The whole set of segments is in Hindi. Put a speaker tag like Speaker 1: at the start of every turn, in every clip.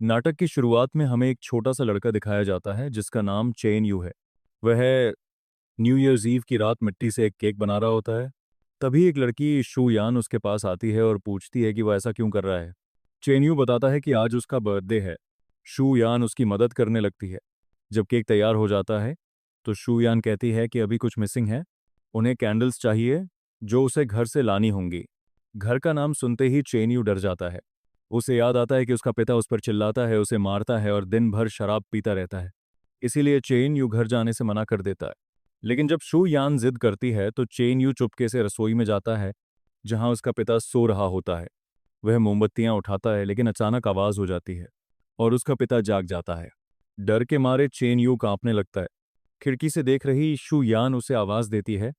Speaker 1: नाटक की शुरुआत में हमें एक छोटा सा लड़का दिखाया जाता है जिसका नाम चेन यू है। वह न्यू ईयर्स ईव की रात मिट्टी से एक केक बना रहा होता है। तभी एक लड़की शू यान उसके पास आती है और पूछती है कि वह ऐसा क्यों कर रहा है। चेन यू बताता है कि आज उसका बर्थडे है। शू यान उसकी मदद करने लगती है। जब केक तैयार हो जाता है तो शू यान कहती है कि अभी कुछ मिसिंग है। उन्हें कैंडल्स चाहिए जो उसे घर से लानी होंगी। घर का नाम सुनते ही चेन यू डर जाता है। उसे याद आता है कि उसका पिता उस पर चिल्लाता है, उसे मारता है और दिन भर शराब पीता रहता है। इसीलिए चेन यू घर जाने से मना कर देता है। लेकिन जब शू यान जिद करती है तो चेन यू चुपके से रसोई में जाता है जहां उसका पिता सो रहा होता है। वह मोमबत्तियां उठाता है लेकिन अचानक आवाज हो जाती है और उसका पिता जाग जाता है। डर के मारे चेन यू कांपने लगता है। खिड़की से देख रही शू यान उसे आवाज देती है,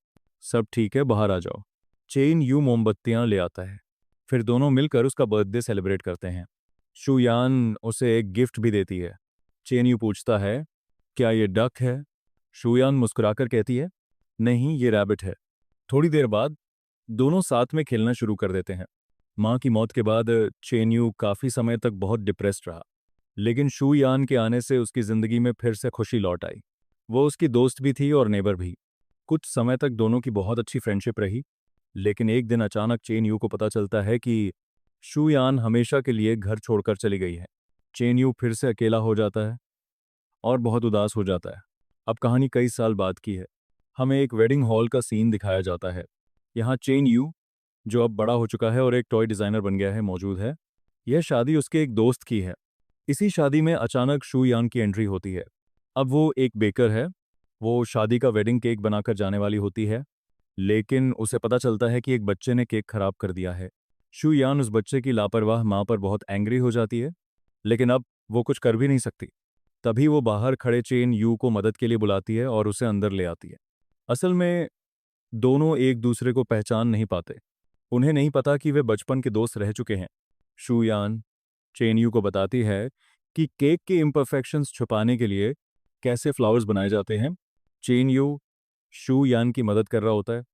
Speaker 1: सब ठीक है, बाहर आ जाओ। चेन यू मोमबत्तियां ले आता है। फिर दोनों मिलकर उसका बर्थडे सेलिब्रेट करते हैं। शू यान उसे एक गिफ्ट भी देती है। चेन यू पूछता है, क्या ये डक है? शू यान मुस्कुराकर कहती है, नहीं, ये रैबिट है। थोड़ी देर बाद दोनों साथ में खेलना शुरू कर देते हैं। माँ की मौत के बाद चेन यू काफी समय तक बहुत डिप्रेस्ड रहा। लेकिन शू यान के आने से उसकी जिंदगी में फिर से खुशी लौट आई। वो उसकी दोस्त भी थी और नेबर भी। कुछ समय तक दोनों की बहुत अच्छी फ्रेंडशिप रही। लेकिन एक दिन अचानक चेन यू को पता चलता है कि शू यान हमेशा के लिए घर छोड़कर चली गई है। चेन यू फिर से अकेला हो जाता है और बहुत उदास हो जाता है। अब कहानी कई साल बाद की है। हमें एक वेडिंग हॉल का सीन दिखाया जाता है। यहाँ चेन यू, जो अब बड़ा हो चुका है और एक टॉय डिजाइनर बन गया है, मौजूद है। यह शादी उसके एक दोस्त की है। इसी शादी में अचानक शू यान की एंट्री होती है। अब वो एक बेकर है। वो शादी का वेडिंग केक बनाकर जाने वाली होती है। लेकिन उसे पता चलता है कि एक बच्चे ने केक खराब कर दिया है। शू यान उस बच्चे की लापरवाह माँ पर बहुत एंग्री हो जाती है। लेकिन अब वो कुछ कर भी नहीं सकती। तभी वो बाहर खड़े चेन यू को मदद के लिए बुलाती है और उसे अंदर ले आती है। असल में दोनों एक दूसरे को पहचान नहीं पाते। उन्हें नहीं पता कि वे बचपन के दोस्त रह चुके हैं। शू यान चेन यू को बताती है कि केक के इम्परफेक्शंस छुपाने के लिए कैसे फ्लावर्स बनाए जाते हैं। चेन यू शू यान की मदद कर रहा होता है।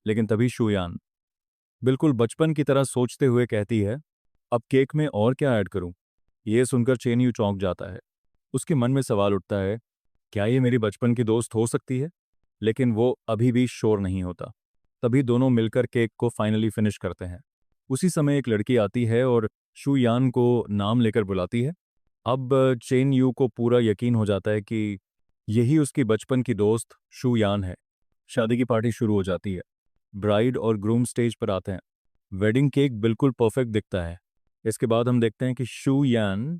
Speaker 1: लेकिन तभी शू यान बिल्कुल बचपन की तरह सोचते हुए कहती है, अब केक में और क्या ऐड करूं? ये सुनकर चेन यू चौंक जाता है। उसके मन में सवाल उठता है, क्या ये मेरी बचपन की दोस्त हो सकती है? लेकिन वो अभी भी श्योर नहीं होता। तभी दोनों मिलकर केक को फाइनली फिनिश करते हैं। उसी समय एक लड़की आती है और शू यान को नाम लेकर बुलाती है। अब चेन यू को पूरा यकीन हो जाता है कि यही उसकी बचपन की दोस्त शू यान है। शादी की पार्टी शुरू हो जाती है। ब्राइड और ग्रूम स्टेज पर आते हैं। वेडिंग केक बिल्कुल परफेक्ट दिखता है। इसके बाद हम देखते हैं कि शू यान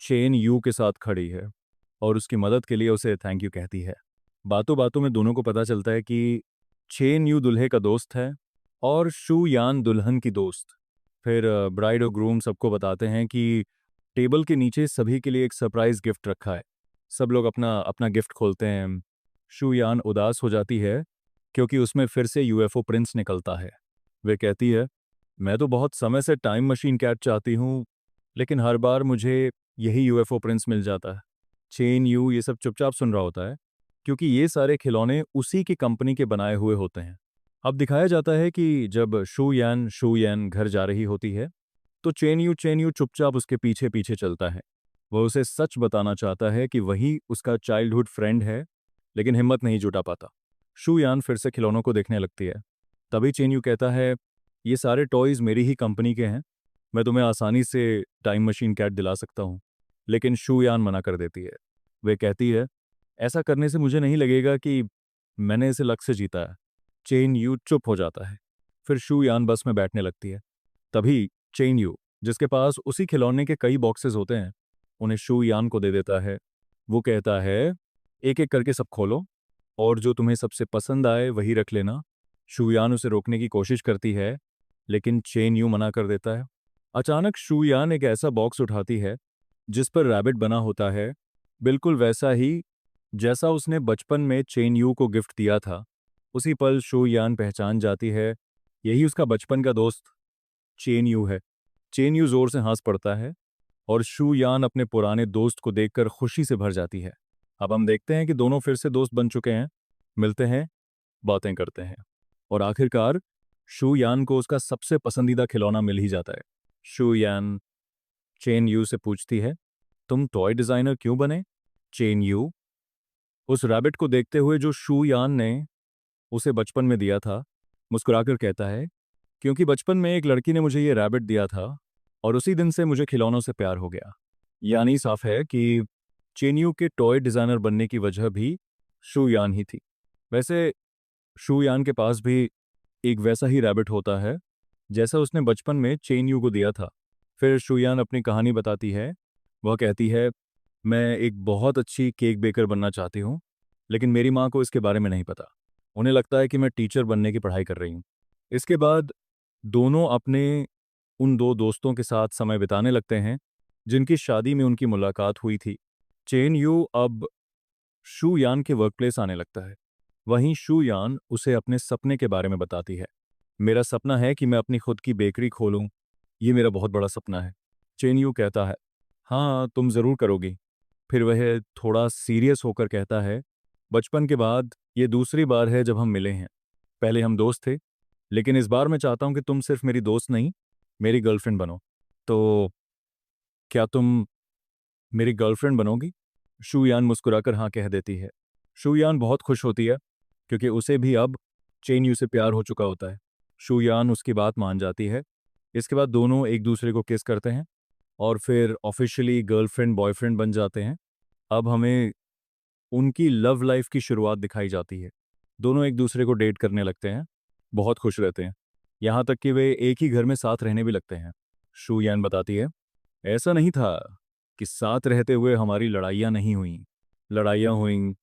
Speaker 1: चेन यू के साथ खड़ी है और उसकी मदद के लिए उसे थैंक यू कहती है। बातों बातों में दोनों को पता चलता है कि चेन यू दुल्हे का दोस्त है और शू यान दुल्हन की दोस्त। फिर ब्राइड और ग्रूम सबको बताते हैं कि टेबल के नीचे सभी के लिए एक सरप्राइज गिफ्ट रखा है। सब लोग अपना अपना गिफ्ट खोलते हैं। शू यान उदास हो जाती है क्योंकि उसमें फिर से यूएफओ प्रिंस निकलता है। वे कहती है, मैं तो बहुत समय से टाइम मशीन कैट चाहती हूँ, लेकिन हर बार मुझे यही यूएफओ प्रिंस मिल जाता है। चेन यू ये सब चुपचाप सुन रहा होता है क्योंकि ये सारे खिलौने उसी की कंपनी के बनाए हुए होते हैं। अब दिखाया जाता है कि जब शू यन घर जा रही होती है तो चेन यू चुपचाप उसके पीछे पीछे चलता है। वह उसे सच बताना चाहता है कि वही उसका चाइल्डहुड फ्रेंड है, लेकिन हिम्मत नहीं जुटा पाता। शू यान फिर से खिलौनों को देखने लगती है। तभी चेन यू कहता है, ये सारे टॉयज मेरी ही कंपनी के हैं, मैं तुम्हें आसानी से टाइम मशीन कैट दिला सकता हूँ। लेकिन शू यान मना कर देती है। वे कहती है, ऐसा करने से मुझे नहीं लगेगा कि मैंने इसे लक से जीता है। चेन यू चुप हो जाता है। फिर शू यान बस में बैठने लगती है। तभी चेन यू, जिसके पास उसी खिलौने के कई बॉक्सेस होते हैं, उन्हें शू यान को दे देता है। वो कहता है, एक एक करके सब खोलो और जो तुम्हें सबसे पसंद आए वही रख लेना। शू यान उसे रोकने की कोशिश करती है लेकिन चेन यू मना कर देता है। अचानक शू यान एक ऐसा बॉक्स उठाती है जिस पर रैबिट बना होता है, बिल्कुल वैसा ही जैसा उसने बचपन में चेन यू को गिफ्ट दिया था। उसी पल शू यान पहचान जाती है, यही उसका बचपन का दोस्त चेन यू है। चेन यू जोर से हंस पड़ता है और शू यान अपने पुराने दोस्त को देखकर खुशी से भर जाती है। अब हम देखते हैं कि दोनों फिर से दोस्त बन चुके हैं, मिलते हैं, बातें करते हैं और आखिरकार शू यान को उसका सबसे पसंदीदा खिलौना मिल ही जाता है। शू यान चेन यू से पूछती है, तुम टॉय डिजाइनर क्यों बने? चेन यू उस रैबिट को देखते हुए जो शू यान ने उसे बचपन में दिया था, मुस्कुराकर कहता है, क्योंकि बचपन में एक लड़की ने मुझे ये रैबिट दिया था और उसी दिन से मुझे खिलौनों से प्यार हो गया। यानी साफ है कि चेन्यू के टॉय डिजाइनर बनने की वजह भी शू यान ही थी। वैसे शू यान के पास भी एक वैसा ही रैबिट होता है जैसा उसने बचपन में चेन्यू को दिया था। फिर शू यान अपनी कहानी बताती है। वह कहती है, मैं एक बहुत अच्छी केक बेकर बनना चाहती हूँ, लेकिन मेरी माँ को इसके बारे में नहीं पता। उन्हें लगता है कि मैं टीचर बनने की पढ़ाई कर रही हूँ। इसके बाद दोनों अपने उन दो दोस्तों के साथ समय बिताने लगते हैं जिनकी शादी में उनकी मुलाकात हुई थी। चेन यू अब शू यान के वर्कप्लेस आने लगता है। वहीं शू यान उसे अपने सपने के बारे में बताती है। मेरा सपना है कि मैं अपनी खुद की बेकरी खोलूं। ये मेरा बहुत बड़ा सपना है। चेन यू कहता है, हाँ तुम ज़रूर करोगी। फिर वह थोड़ा सीरियस होकर कहता है, बचपन के बाद ये दूसरी बार है जब हम मिले हैं। पहले हम दोस्त थे, लेकिन इस बार मैं चाहता हूं कि तुम सिर्फ मेरी दोस्त नहीं, मेरी गर्लफ्रेंड बनो। तो क्या तुम मेरी गर्लफ्रेंड बनोगी? शूयान मुस्कुराकर हाँ कह देती है। शूयान बहुत खुश होती है क्योंकि उसे भी अब चेन यू से प्यार हो चुका होता है। शूयान उसकी बात मान जाती है। इसके बाद दोनों एक दूसरे को किस करते हैं और फिर ऑफिशियली गर्लफ्रेंड बॉयफ्रेंड बन जाते हैं। अब हमें उनकी लव लाइफ की शुरुआत दिखाई जाती है। दोनों एक दूसरे को डेट करने लगते हैं, बहुत खुश रहते हैं, यहाँ तक कि वे एक ही घर में साथ रहने भी लगते हैं। शू यान बताती है, ऐसा नहीं था कि साथ रहते हुए हमारी लड़ाइयाँ नहीं हुईं। लड़ाइयाँ हुईं,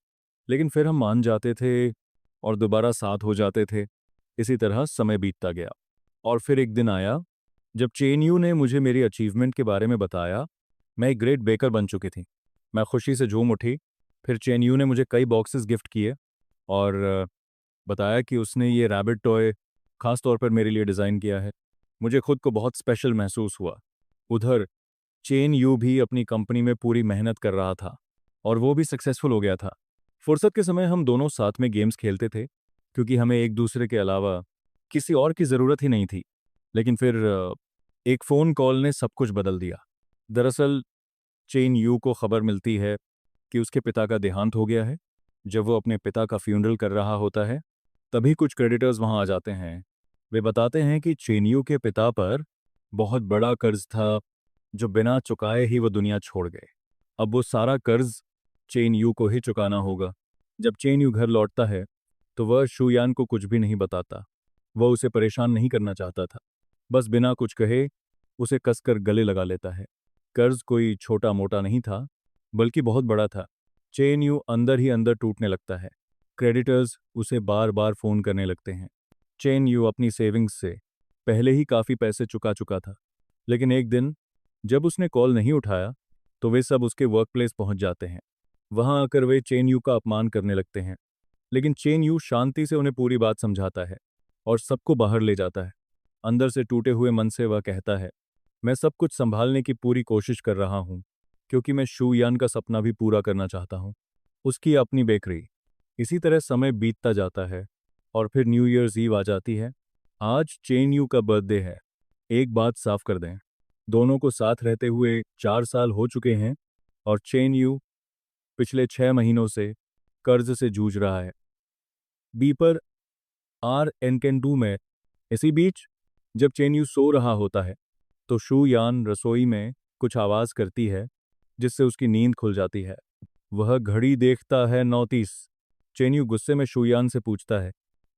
Speaker 1: लेकिन फिर हम मान जाते थे और दोबारा साथ हो जाते थे। इसी तरह समय बीतता गया और फिर एक दिन आया जब चेनयू ने मुझे मेरी अचीवमेंट के बारे में बताया। मैं एक ग्रेट बेकर बन चुकी थी। मैं खुशी से झूम उठी। फिर चेनयू ने मुझे कई बॉक्सेस गिफ्ट किए और बताया कि उसने ये रैबिट टॉय खास तौर पर मेरे लिए डिज़ाइन किया है। मुझे खुद को बहुत स्पेशल महसूस हुआ। उधर चेन यू भी अपनी कंपनी में पूरी मेहनत कर रहा था और वो भी सक्सेसफुल हो गया था। फुर्सत के समय हम दोनों साथ में गेम्स खेलते थे क्योंकि हमें एक दूसरे के अलावा किसी और की ज़रूरत ही नहीं थी। लेकिन फिर एक फ़ोन कॉल ने सब कुछ बदल दिया। दरअसल चेन यू को खबर मिलती है कि उसके पिता का देहांत हो गया है। जब वो अपने पिता का फ्यूनरल कर रहा होता है, तभी कुछ क्रेडिटर्स वहां आ जाते हैं। वे बताते हैं कि चेनियू के पिता पर बहुत बड़ा कर्ज था जो बिना चुकाए ही वो दुनिया छोड़ गए। अब वो सारा कर्ज चेन यू को ही चुकाना होगा। जब चेन यू घर लौटता है तो वह शूयान को कुछ भी नहीं बताता। वह उसे परेशान नहीं करना चाहता था, बस बिना कुछ कहे उसे कसकर गले लगा लेता है। कर्ज कोई छोटा मोटा नहीं था, बल्कि बहुत बड़ा था। चेन यू अंदर ही अंदर टूटने लगता है। क्रेडिटर्स उसे बार बार फोन करने लगते हैं। चेन यू अपनी सेविंग्स से पहले ही काफ़ी पैसे चुका चुका था, लेकिन एक दिन जब उसने कॉल नहीं उठाया तो वे सब उसके वर्क प्लेस पहुंच जाते हैं। वहां आकर वे चेन यू का अपमान करने लगते हैं, लेकिन चेन यू शांति से उन्हें पूरी बात समझाता है और सबको बाहर ले जाता है। अंदर से टूटे हुए मन से वह कहता है, मैं सब कुछ संभालने की पूरी कोशिश कर रहा हूँ क्योंकि मैं शू यान का सपना भी पूरा करना चाहता हूँ, उसकी अपनी बेकरी। इसी तरह समय बीतता जाता है और फिर न्यू ईयर्स ईव आ जाती है। आज चेन यू का बर्थडे है। एक बात साफ कर दें, दोनों को साथ रहते हुए 4 साल हो चुके हैं और चेन यू पिछले 6 महीनों से कर्ज से जूझ रहा है। बीपर आर एन कैन डू में इसी बीच जब चेन यू सो रहा होता है तो शू यान रसोई में कुछ आवाज़ करती है जिससे उसकी नींद खुल जाती है। वह घड़ी देखता है 9:30। चेन्यू गुस्से में शूयान से पूछता है,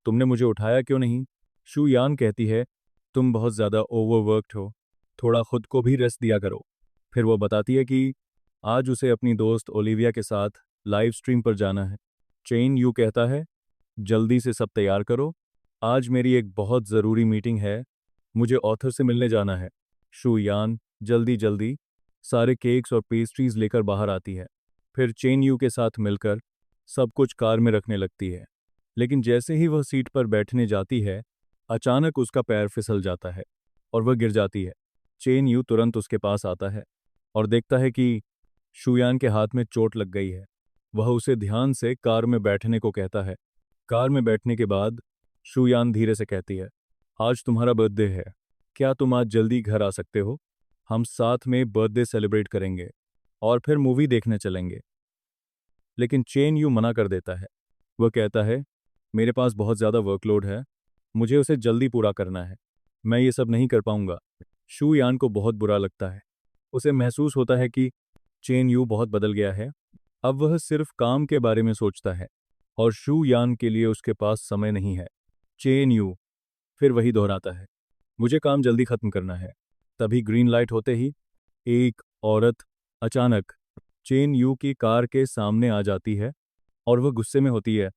Speaker 1: तुमने मुझे उठाया क्यों नहीं? शूयान कहती है, तुम बहुत ज़्यादा ओवरवर्कड हो, थोड़ा खुद को भी रेस्ट दिया करो। फिर वो बताती है कि आज उसे अपनी दोस्त ओलिविया के साथ लाइव स्ट्रीम पर जाना है। चेन यू कहता है, जल्दी से सब तैयार करो, आज मेरी एक बहुत ज़रूरी मीटिंग है, मुझे ऑथर से मिलने जाना है। शूयान जल्दी जल्दी सारे केक्स और पेस्ट्रीज लेकर बाहर आती है। फिर चेन यू के साथ मिलकर सब कुछ कार में रखने लगती है। लेकिन जैसे ही वह सीट पर बैठने जाती है, अचानक उसका पैर फिसल जाता है और वह गिर जाती है। चेन यू तुरंत उसके पास आता है और देखता है कि शूयान के हाथ में चोट लग गई है। वह उसे ध्यान से कार में बैठने को कहता है। कार में बैठने के बाद शूयान धीरे से कहती है, आज तुम्हारा बर्थडे है, क्या तुम आज जल्दी घर आ सकते हो? हम साथ में बर्थडे सेलिब्रेट करेंगे। और फिर मूवी देखने चलेंगे। लेकिन चेन यू मना कर देता है। वह कहता है, मेरे पास बहुत ज़्यादा वर्कलोड है, मुझे उसे जल्दी पूरा करना है, मैं ये सब नहीं कर पाऊंगा। शू यान को बहुत बुरा लगता है। उसे महसूस होता है कि चेन यू बहुत बदल गया है। अब वह सिर्फ काम के बारे में सोचता है और शू यान के लिए उसके पास समय नहीं है। चेन यू फिर वही दोहराता है, मुझे काम जल्दी खत्म करना है। तभी ग्रीन लाइट होते ही एक औरत अचानक चेन यू की कार के सामने आ जाती है और वह गुस्से में होती है।